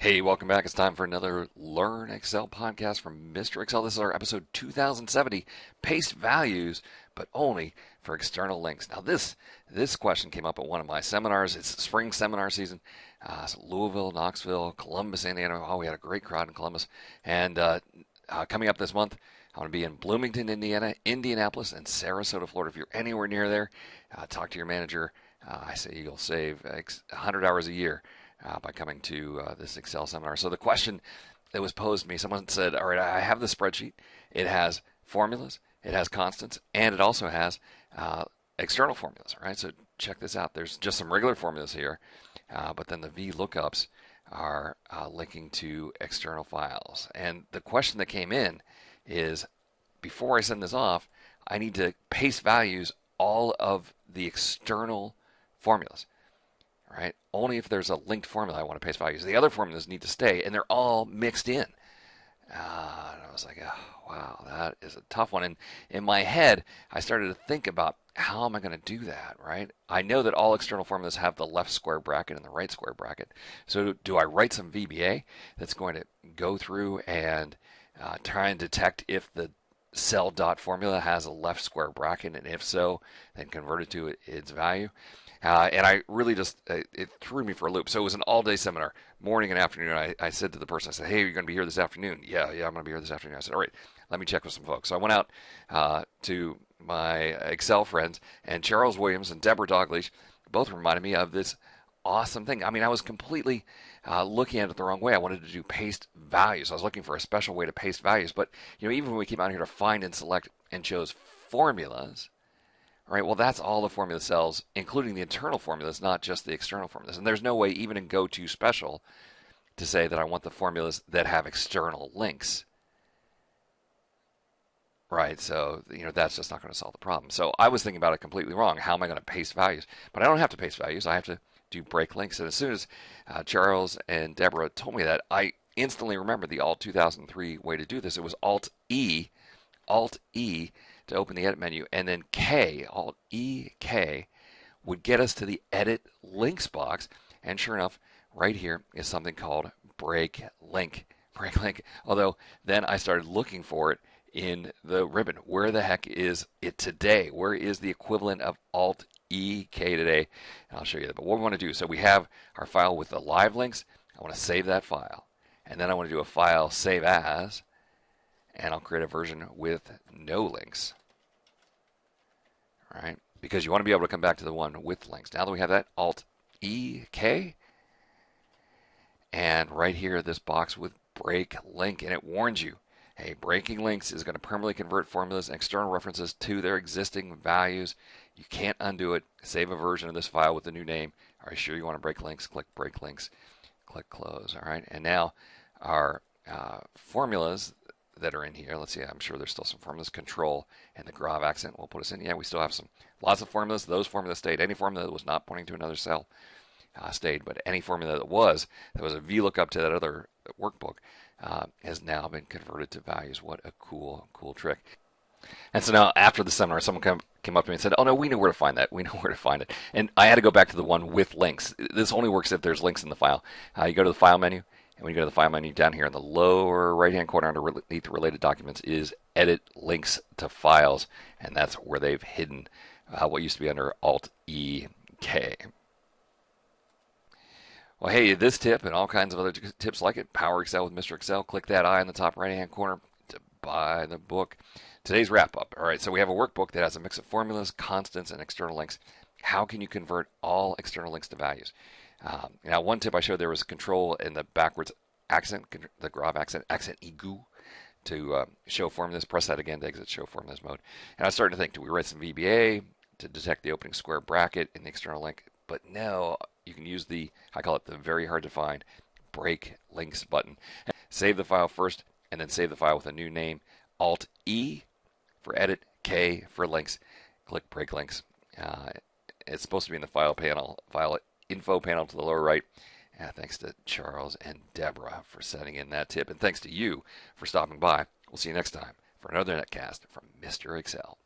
Hey, welcome back. It's time for another Learn Excel podcast from Mr. Excel. This is our episode 2070, paste values, but only for external links. Now, this question came up at one of my seminars. It's spring seminar season. So Louisville, Knoxville, Columbus, Indiana. Oh, we had a great crowd in Columbus. And coming up this month, I'm going to be in Bloomington, Indiana, Indianapolis, and Sarasota, Florida. If you're anywhere near there, talk to your manager. I say you'll save 100 hours a year by coming to this Excel seminar. So the question that was posed to me, someone said, all right, I have the spreadsheet. It has formulas, it has constants, and it also has external formulas. All right, so check this out. There's just some regular formulas here, but then the VLOOKUPs are linking to external files. And the question that came in is, before I send this off, I need to paste values all of the external formulas. Right? Only if there's a linked formula I want to paste values. The other formulas need to stay, and they're all mixed in. And I was like, oh, wow, that is a tough one. And in my head, I started to think about how am I going to do that, right? I know that all external formulas have the left square bracket and the right square bracket. So do I write some VBA that's going to go through and try and detect if the cell dot formula has a left square bracket, and if so, then convert it to its value? And I really just, it threw me for a loop. So it was an all-day seminar, morning and afternoon. I said to the person, I said, hey, are you going to be here this afternoon? Yeah, I'm going to be here this afternoon. I said, all right, let me check with some folks. So I went out to my Excel friends, and Charles Williams and Deborah Douglas both reminded me of this awesome thing. I mean, I was completely looking at it the wrong way. I wanted to do paste values. I was looking for a special way to paste values. But, you know, even when we came out here to find and select and chose formulas, right, well, that's all the formula cells, including the internal formulas, not just the external formulas. And there's no way, even in Go To Special, to say that I want the formulas that have external links. Right, so, you know, that's just not going to solve the problem. So I was thinking about it completely wrong. How am I going to paste values? But I don't have to paste values. I have to do break links. And as soon as Charles and Deborah told me that, I instantly remembered the Alt 2003 way to do this. It was Alt-E to open the edit menu, and then K, Alt-E-K, would get us to the edit links box. And sure enough, right here is something called break link. Although then I started looking for it in the ribbon. Where the heck is it today? Where is the equivalent of Alt-E-K today? And I'll show you that. But what we want to do, so we have our file with the live links. I want to save that file. And then I want to do a file save as, and I'll create a version with no links. All right, because you want to be able to come back to the one with links. Now that we have that, Alt-E-K, and right here, this box with break link, and it warns you, hey, breaking links is going to permanently convert formulas and external references to their existing values. You can't undo it. Save a version of this file with the new name. Are you sure you want to break links? Click break links, click close. All right, and now our formulas that are in here. Let's see, I'm sure there's still some formulas. Control and the Grav accent will put us in. Yeah, we still have lots of formulas. Those formulas stayed. Any formula that was not pointing to another cell stayed, but any formula that was a VLOOKUP to that other workbook has now been converted to values. What a cool trick. And so now after the seminar, someone came up to me and said, oh no, we know where to find that. We know where to find it. And I had to go back to the one with links. This only works if there's links in the file. You go to the file menu. And when you go to the file menu, down here in the lower right-hand corner underneath the related documents is edit links to files. And that's where they've hidden what used to be under Alt-E-K. Well, hey, this tip and all kinds of other tips like it, Power Excel with Mr. Excel. Click that I in the top right-hand corner to buy the book. Today's wrap-up. All right, so we have a workbook that has a mix of formulas, constants, and external links. How can you convert all external links to values? Now, one tip I showed there was control in the backwards accent, the Grav accent aigu, to show formulas. Press that again to exit show formulas mode. And I was starting to think, do we write some VBA to detect the opening square bracket in the external link? But no, you can use I call it the very hard to find break links button. Save the file first, and then save the file with a new name. Alt-E for edit, K for links. Click break links. It's supposed to be in the file info panel to the lower right. Thanks to Charles and Deborah for sending in that tip, and thanks to you for stopping by. We'll see you next time for another netcast from Mr. Excel.